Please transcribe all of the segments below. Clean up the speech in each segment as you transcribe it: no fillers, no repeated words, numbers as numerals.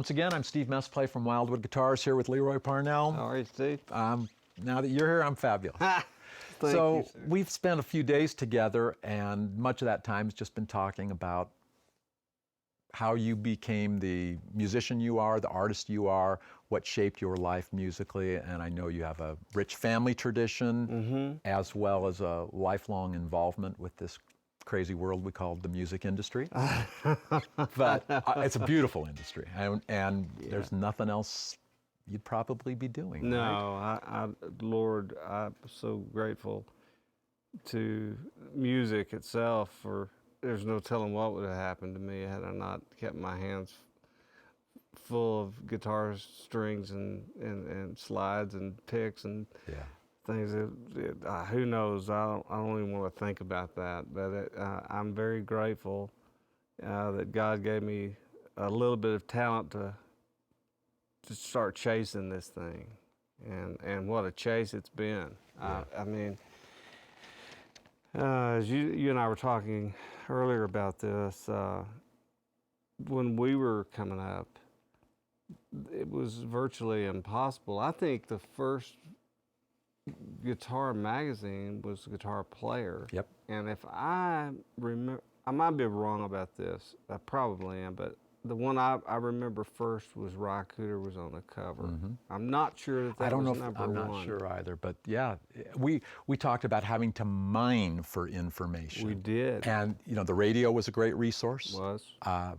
Once again, I'm Steve Mesple from Wildwood Guitars here with Lee Roy Parnell. How are you, Steve? Now that you're here, I'm fabulous. So we've spent a few days together, and much of that time's just been talking about how you became the musician you are, the artist you are, what shaped your life musically, and I know you have a rich family tradition as well as a lifelong involvement with this crazy world we call the music industry. But it's a beautiful industry, and there's nothing else you'd probably be doing. No, right? Lord, I'm so grateful to music itself. For there's no telling what would have happened to me had I not kept my hands full of guitar strings and slides and picks and things that who knows. I don't even want to think about that. But I'm very grateful that God gave me a little bit of talent to start chasing this thing, and what a chase it's been. I mean, as you and I were talking earlier about this, when we were coming up, it was virtually impossible. I think the first guitar magazine was Guitar Player. Yep. And if I remember, I might be wrong about this. I probably am, but the one I remember first was Cooter was on the cover. I'm not sure that I don't was know if, number I'm one. not sure either, but yeah, we talked about having to mine for information. We did. And you know, the radio was a great resource. Was. I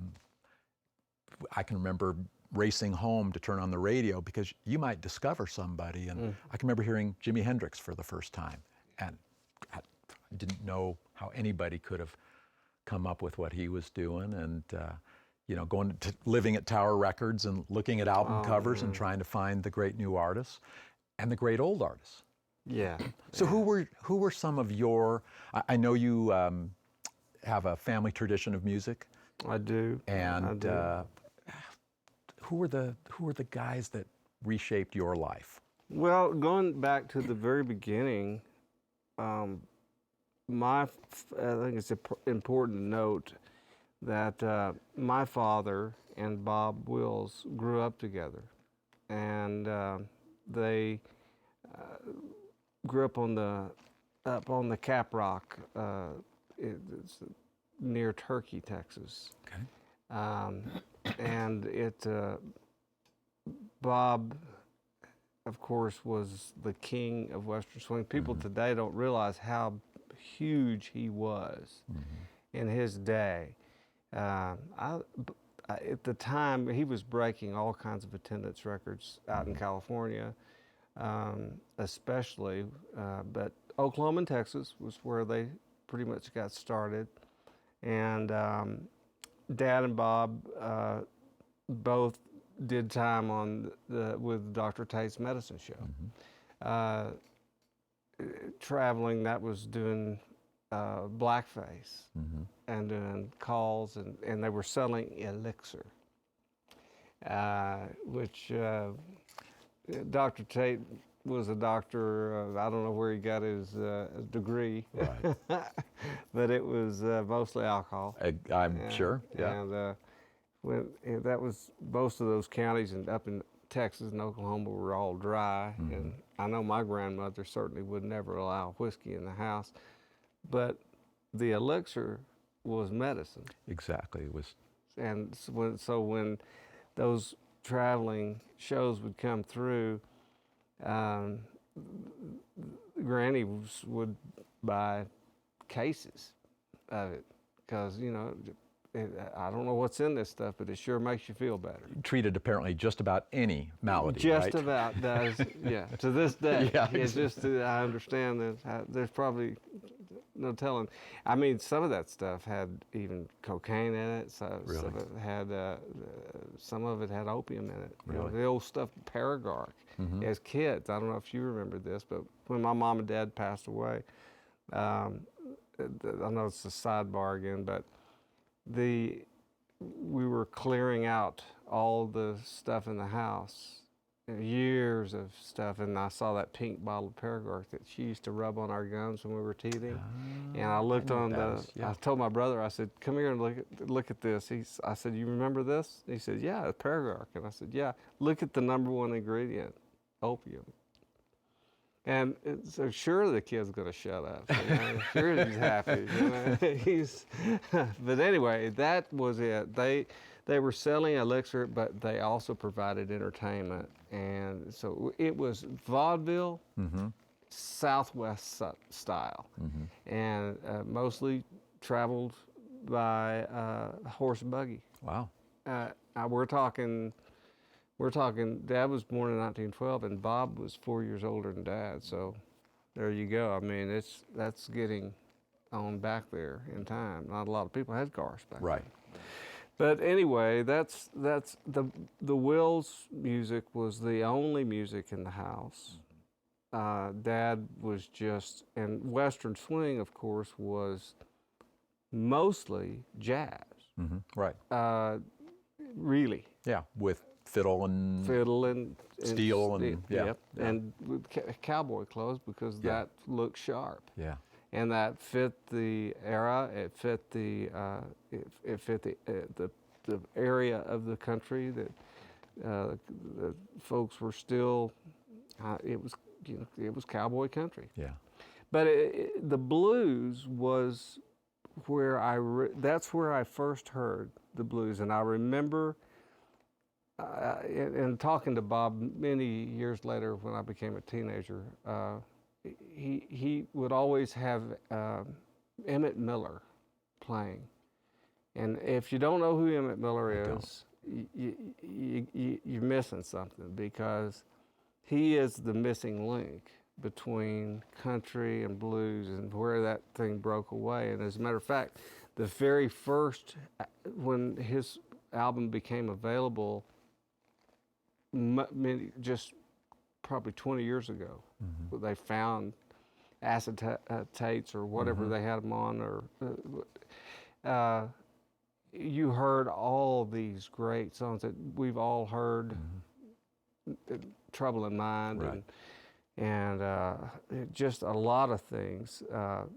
can remember racing home to turn on the radio because you might discover somebody, and I can remember hearing Jimi Hendrix for the first time, and I didn't know how anybody could have come up with what he was doing, and you know, going to living at Tower Records and looking at album covers and trying to find the great new artists and the great old artists. Yeah. So who were some of your? I know you have a family tradition of music. I do. And I do. who were the guys that reshaped your life? Well, going back to the very beginning, I think it's important to note that my father and Bob Wills grew up together, and they grew up on the Cap Rock. It's near Turkey, Texas. Okay. And Bob, of course, was the king of Western swing. People today don't realize how huge he was in his day. At the time, he was breaking all kinds of attendance records out in California, especially, but Oklahoma and Texas was where they pretty much got started. And Dad and Bob both did time on with Dr. Tate's Medicine Show. Traveling, that was doing blackface and doing calls, and they were selling elixir, which Dr. Tate was a doctor. I don't know where he got his degree, Right. but it was mostly alcohol. I'm sure. Yeah. And that was most of those counties, and up in Texas and Oklahoma were all dry. And I know my grandmother certainly would never allow whiskey in the house, but the elixir was medicine. Exactly. It was. And so when those traveling shows would come through, Granny would buy cases of it because, you know, I don't know what's in this stuff, but it sure makes you feel better. Treated apparently just about any malady, Just right? about does, yeah. To this day, Yeah, it's just I understand that there's probably no telling. I mean, some of that stuff had even cocaine in it. So Really? some of it had opium in it. Really? You know, the old stuff, Paragark. As kids, I don't know if you remember this, but when my mom and dad passed away, I know it's a sidebar again, but we were clearing out all the stuff in the house, years of stuff, and I saw that pink bottle of Paragork that she used to rub on our guns when we were teething. And I looked know what on that the. is, yeah. I told my brother, I said, "Come here and look at this." I said, "You remember this?" He said, "Yeah, it's Paragork." And I said, "Yeah, look at the #1 ingredient, opium." And so sure the kid's gonna shut up. You know? Sure he's happy. You know? But anyway, that was it. They were selling elixir, but they also provided entertainment. And so it was vaudeville, Southwest style, and mostly traveled by horse and buggy. Wow. We're talking. Dad was born in 1912, and Bob was 4 years older than Dad. So, there you go. I mean, that's getting on back there in time. Not a lot of people had cars back then. Right. But anyway, that's the Wills music was the only music in the house. Dad was just, and Western swing, of course, was mostly jazz. Right. Really. Yeah, with fiddle and steel and yeah, yep. Yeah. And with cowboy clothes because that looked sharp. Yeah. And that fit the era. It fit the the area of the country that the folks were still. It was cowboy country. Yeah. But the blues was where that's where I first heard the blues, and I remember. And talking to Bob many years later when I became a teenager, he would always have Emmett Miller playing. And if you don't know who Emmett Miller is, you're missing something, because he is the missing link between country and blues and where that thing broke away. And as a matter of fact, the very first, when his album became available, just probably 20 years ago, they found acetates or whatever they had them on, or you heard all these great songs that we've all heard, Trouble in Mind, Right. and just a lot of things,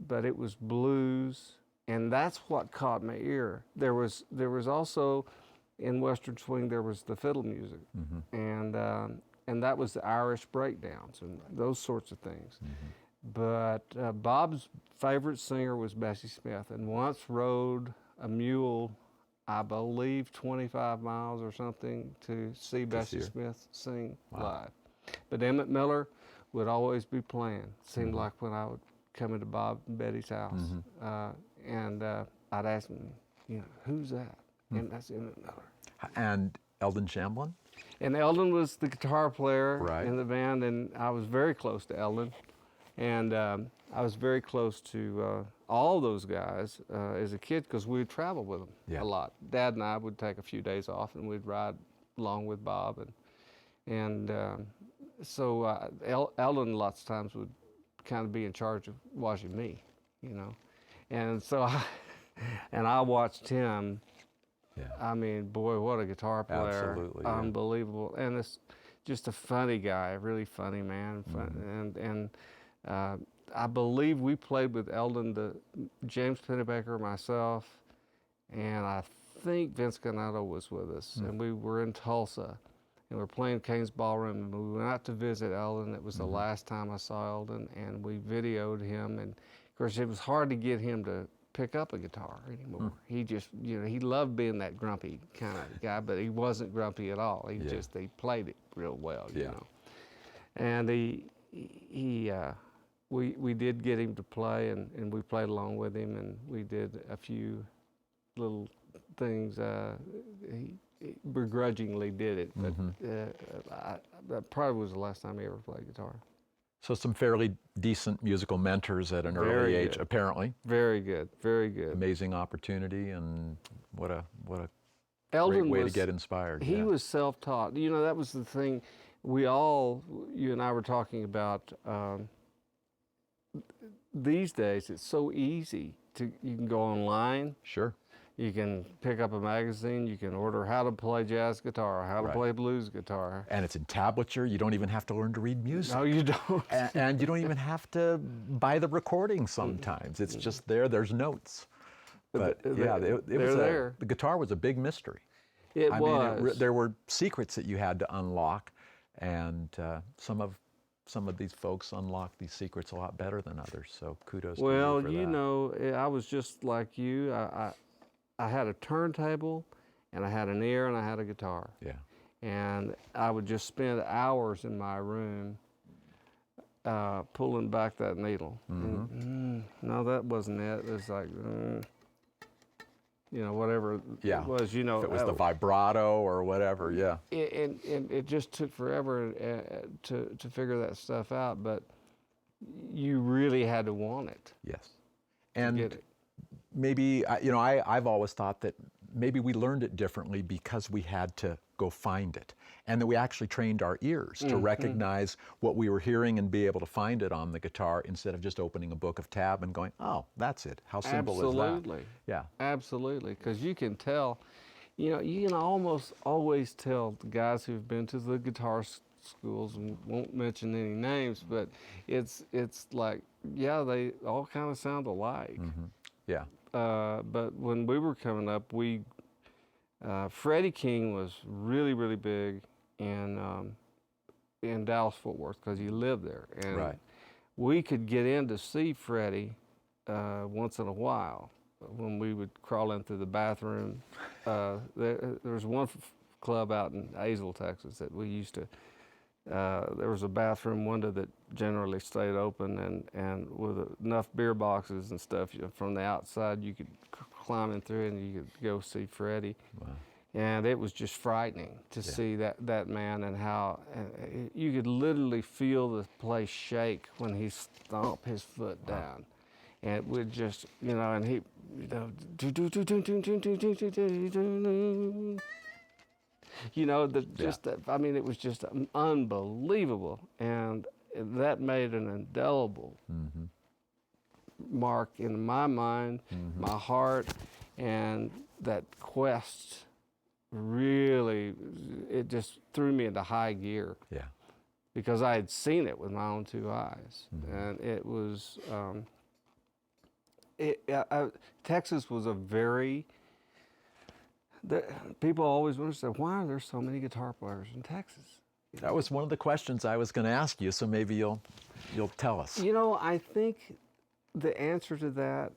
but it was blues, and that's what caught my ear. There was also, in Western swing, there was the fiddle music, and that was the Irish breakdowns and those sorts of things. But Bob's favorite singer was Bessie Smith, and once rode a mule, I believe 25 miles or something, to see Bessie Smith sing live. But Emmett Miller would always be playing. Seemed like when I would come into Bob and Betty's house, and I'd ask him, who's that? And that's Emmett Miller. And Eldon Chamblin? And Eldon was the guitar player Right. in the band, and I was very close to Eldon. And I was very close to all those guys as a kid, because we would travel with them a lot. Dad and I would take a few days off, and we'd ride along with Bob. And so Eldon lots of times would kind of be in charge of watching me, And so I watched him. Yeah. I mean, boy, what a guitar player. Absolutely, yeah. Unbelievable. And it's just a funny guy, a really funny man. And I believe we played with Eldon, James Pennebaker, myself, and I think Vince Canetto was with us. And we were in Tulsa, and we were playing Kane's Ballroom, and we went out to visit Eldon. It was the last time I saw Eldon, and we videoed him. And of course, it was hard to get him to pick up a guitar anymore. He just, he loved being that grumpy kind of guy, but he wasn't grumpy at all. He played it real well, you know. And we did get him to play, and we played along with him, and we did a few little things. He begrudgingly did it, but that probably was the last time he ever played guitar. So some fairly decent musical mentors at an early age, apparently. Very good, very good. Amazing opportunity, and what a Eldon great way to get inspired. He was self-taught. That was the thing. You and I were talking about. These days, it's so easy you can go online. Sure. You can pick up a magazine. You can order how to play jazz guitar, how to play blues guitar. And it's in tablature. You don't even have to learn to read music. No, you don't. And you don't even have to buy the recording sometimes. It's just there. There's notes. But yeah, the guitar was a big mystery. It was. There were secrets that you had to unlock, and some of these folks unlock these secrets a lot better than others. So kudos to you for that. Well, you know, I was just like you. I had a turntable, and I had an ear, and I had a guitar. Yeah. And I would just spend hours in my room pulling back that needle. No, that wasn't it. It was like, you know, whatever it was, you know. If it was the vibrato or whatever, yeah. And it just took forever to figure that stuff out, but you really had to want it. Yes. And to get it. Maybe, you know, I've always thought that maybe we learned it differently because we had to go find it, and that we actually trained our ears to recognize what we were hearing and be able to find it on the guitar instead of just opening a book of tab and going, oh, that's it. How simple is that? Absolutely. Yeah. Absolutely, because you can tell, you know, you can almost always tell the guys who've been to the guitar schools, and won't mention any names, but it's like, yeah, they all kind of sound alike. Yeah. But when we were coming up, Freddie King was really, really big in Dallas-Fort Worth because he lived there. And we could get in to see Freddie once in a while when we would crawl in through the bathroom. There was one club out in Azle, Texas that we used to, there was a bathroom window that generally stayed open, and with enough beer boxes and stuff, you know, from the outside you could climb in through and you could go see Freddie. Wow. And it was just frightening to see that man, and how you could literally feel the place shake when he stomped his foot down. And it would just, you know, and he, you know, I mean, it was just unbelievable. And that made an indelible mark in my mind, my heart, and that quest really, it just threw me into high gear. Yeah. Because I had seen it with my own two eyes. And it was, Texas was a very, people always wonder, why are there so many guitar players in Texas? That was one of the questions I was going to ask you, so maybe you'll tell us. You know, I think the answer to that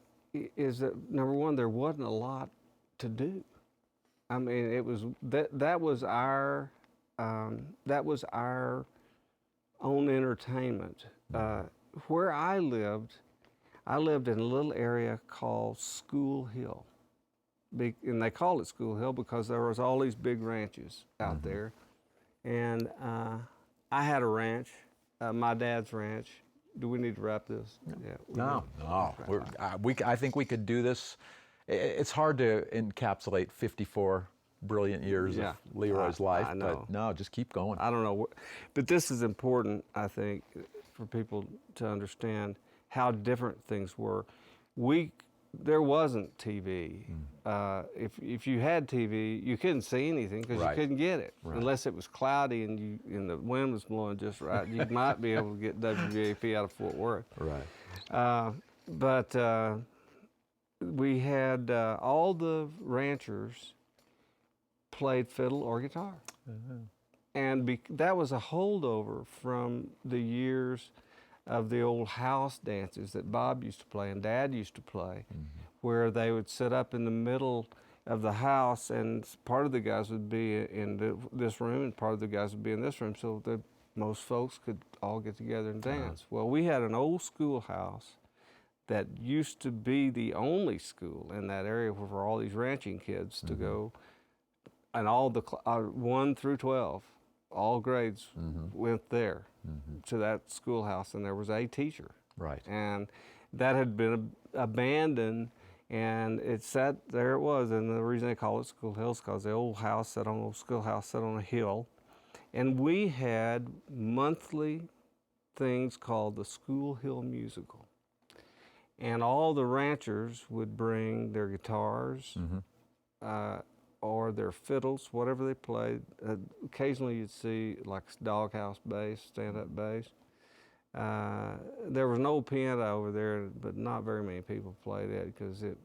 is that, number one, there wasn't a lot to do. I mean, it was that was our own entertainment. Where I lived in a little area called School Hill. And they called it School Hill because there was all these big ranches out there. And I had a ranch, my dad's ranch. Do we need to wrap this? Yeah, no. I think we could do this. It's hard to encapsulate 54 brilliant years of Lee Roy's life, but no, just keep going. I don't know. But this is important, I think, for people to understand how different things were. There wasn't TV. If you had TV, you couldn't see anything because you couldn't get it unless it was cloudy and the wind was blowing just right. You might be able to get WAP out of Fort Worth. Right. But we had all the ranchers played fiddle or guitar, and that was a holdover from the years of the old house dances that Bob used to play and Dad used to play, where they would sit up in the middle of the house, and part of the guys would be in this room and part of the guys would be in this room, so that most folks could all get together and dance. Well, we had an old schoolhouse that used to be the only school in that area for all these ranching kids to go, and all the 1 through 12, all grades went there to that schoolhouse, and there was a teacher. Right. And that had been abandoned, and it sat there. It was, and the reason they call it School Hill is because the old schoolhouse sat on a hill, and we had monthly things called the School Hill Musical, and all the ranchers would bring their guitars or their fiddles, whatever they played. Occasionally you'd see like doghouse bass, stand-up bass. There was an old piano over there, but not very many people played it because it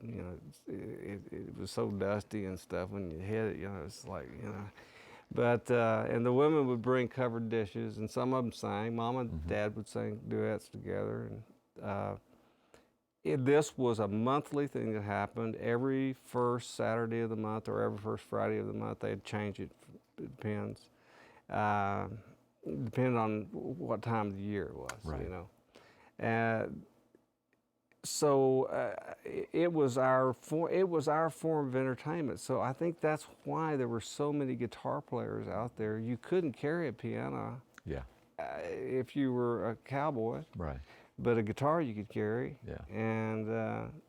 was so dusty and stuff. When you hit it, it's like, But and the women would bring covered dishes, and some of them sang. Mom and Dad would sing duets together, and this was a monthly thing that happened. Every first Saturday of the month or every first Friday of the month, they'd change it. It depends. Depending on what time of the year it was, right. So it was our form of entertainment. So I think that's why there were so many guitar players out there. You couldn't carry a piano, if you were a cowboy, right? But a guitar you could carry, and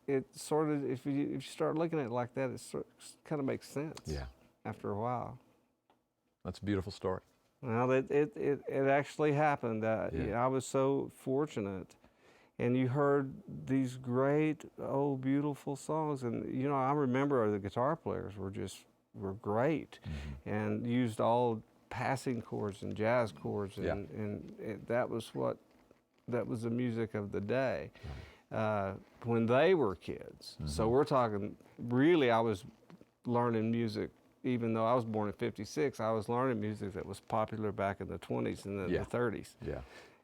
it sort of, if you start looking at it like that, it kind of makes sense. After a while. That's a beautiful story. Well, it actually happened. I was so fortunate. And you heard these great, beautiful songs. And, I remember the guitar players were great and used all passing chords and jazz chords. And that was the music of the day when they were kids. So we're talking, really, I was learning music. Even though I was born in '56, I was learning music that was popular back in the 20s and the 30s.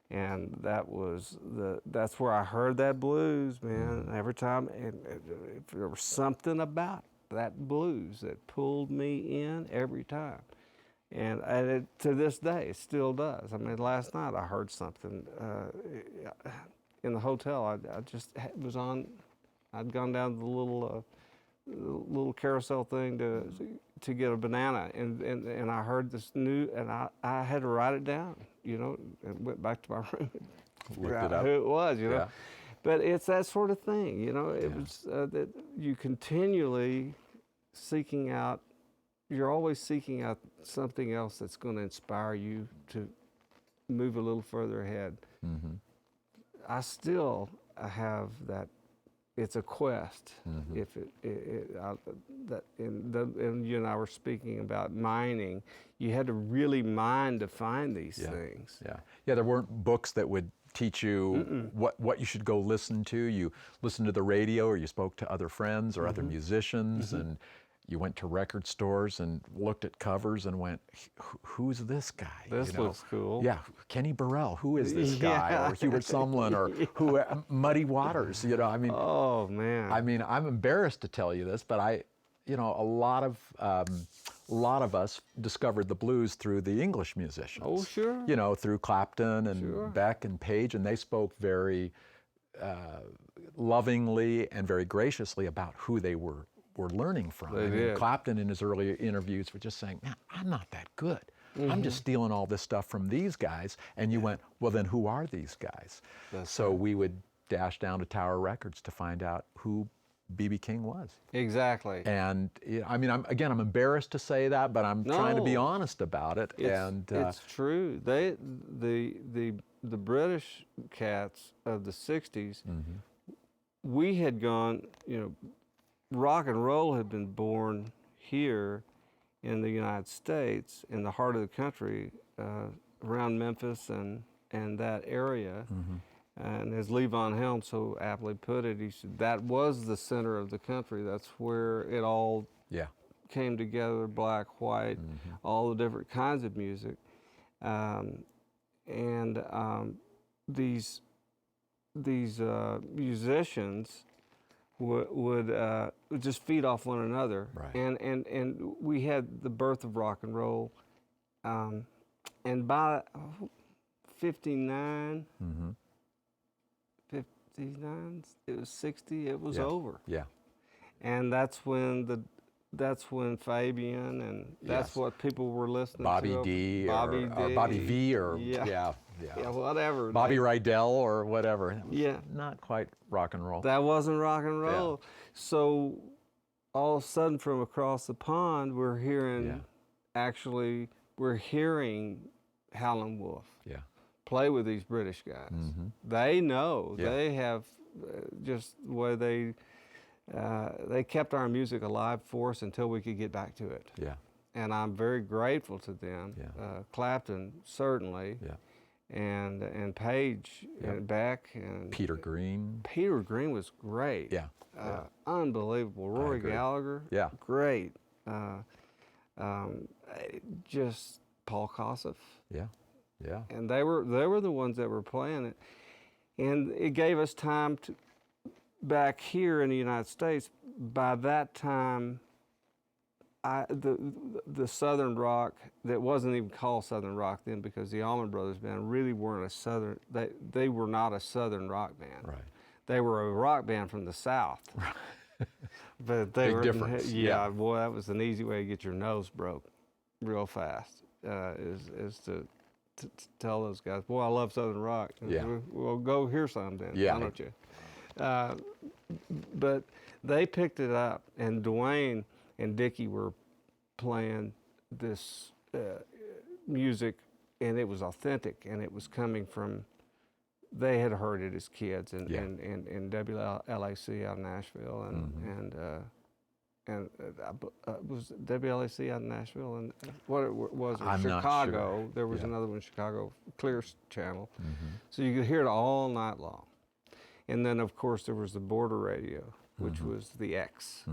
And that's where I heard that blues, man. Every time, and there was something about that blues that pulled me in every time. And to this day, it still does. I mean, last night I heard something in the hotel. I just was on. I'd gone down to the little carousel thing to get a banana, and I heard this new, and I had to write it down, and went back to my room and figured out who it was, But it's that sort of thing, it was that you continually seeking out, you're always seeking out something else that's going to inspire you to move a little further ahead. I still have that. It's a quest. If and you and I were speaking about mining, you had to really mine to find these things. There weren't books that would teach you what you should go listen to. You listened to the radio, or you spoke to other friends or other musicians, and you went to record stores and looked at covers and went, who's this guy? This looks cool. Yeah, Kenny Burrell, who is this guy? Or Hubert Sumlin, or who? Muddy Waters, I mean. Oh, man. I mean, I'm embarrassed to tell you this, but a lot of us discovered the blues through the English musicians. Oh, sure. Through Clapton and Beck and Page, and they spoke very lovingly and very graciously about who they were learning from. They did. Clapton in his earlier interviews were just saying, man, I'm not that good. I'm just stealing all this stuff from these guys. And you went, well, then who are these guys? So we would dash down to Tower Records to find out who B.B. King was. Exactly. And I mean, I'm embarrassed to say that, but I'm trying to be honest about it. It's true. The British cats of the 60s, we had gone, rock and roll had been born here in the United States, in the heart of the country, around Memphis and that area. And as Lee Von Helm so aptly put it, he said that was the center of the country. That's where it all came together, black, white, all the different kinds of music. These musicians would just feed off one another. Right. And we had the birth of rock and roll. And by 59, it was 60, it was over. And that's when Fabian, and that's what people were listening Bobby to. D, Bobby or Bobby V, or whatever. Bobby Rydell or whatever. Yeah. Not quite rock and roll. That wasn't rock and roll. So all of a sudden from across the pond, we're hearing, we're hearing Howlin' Wolf play with these British guys. They know, they have just the way they kept our music alive for us until we could get back to it. Yeah. And I'm very grateful to them. Yeah. Clapton, certainly. Yeah. And Page and Beck and Peter Green. Peter Green was great. Yeah. Unbelievable. Roy agree. Gallagher. Yeah. Great. Just Paul Kossoff. Yeah. Yeah. And they were the ones that were playing it. And it gave us time to, back here in the United States, by that time, the Southern rock, that wasn't even called Southern rock then, because the Allman Brothers Band really weren't a Southern, they were not a Southern rock band. Right. They were a rock band from the South. But they Big were, difference. yeah, boy, that was an easy way to get your nose broke real fast, is to tell those guys, boy, I love Southern rock. Yeah. Well, go hear some then, Yeah. why don't you? But they picked it up, and Dwayne and Dickie were playing this music, and it was authentic, and it was coming from, they had heard it as kids, and WLAC out of Nashville, and was WLAC out of Nashville, and what it was I'm not Chicago. sure. There was Yeah. another one in Chicago, Clear Channel, so you could hear it all night long. And then, of course, there was the border radio, which was the X,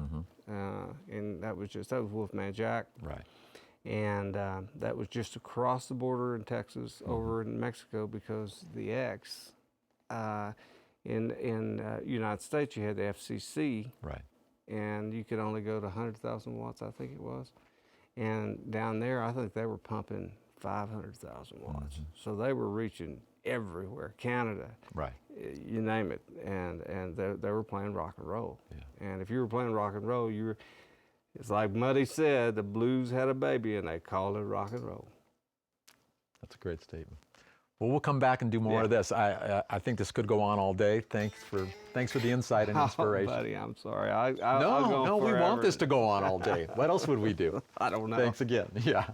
and that was Wolfman Jack, Right. and that was just across the border in Texas, over in Mexico, because the X, in United States, you had the FCC, Right. and you could only go to 100,000 watts, I think it was, and down there, I think they were pumping 500,000 watts, so they were reaching everywhere, Canada, Right. you name it, and they were playing rock and roll. Yeah. And if you were playing rock and roll, it's like Muddy said, the blues had a baby and they called it rock and roll. That's a great statement. Well, we'll come back and do more of this. I think this could go on all day. Thanks for the insight and inspiration. Oh, buddy, I'm sorry. No, I'll go we forever. want this to go on all day. What else would we do? I don't know. Thanks again. Yeah.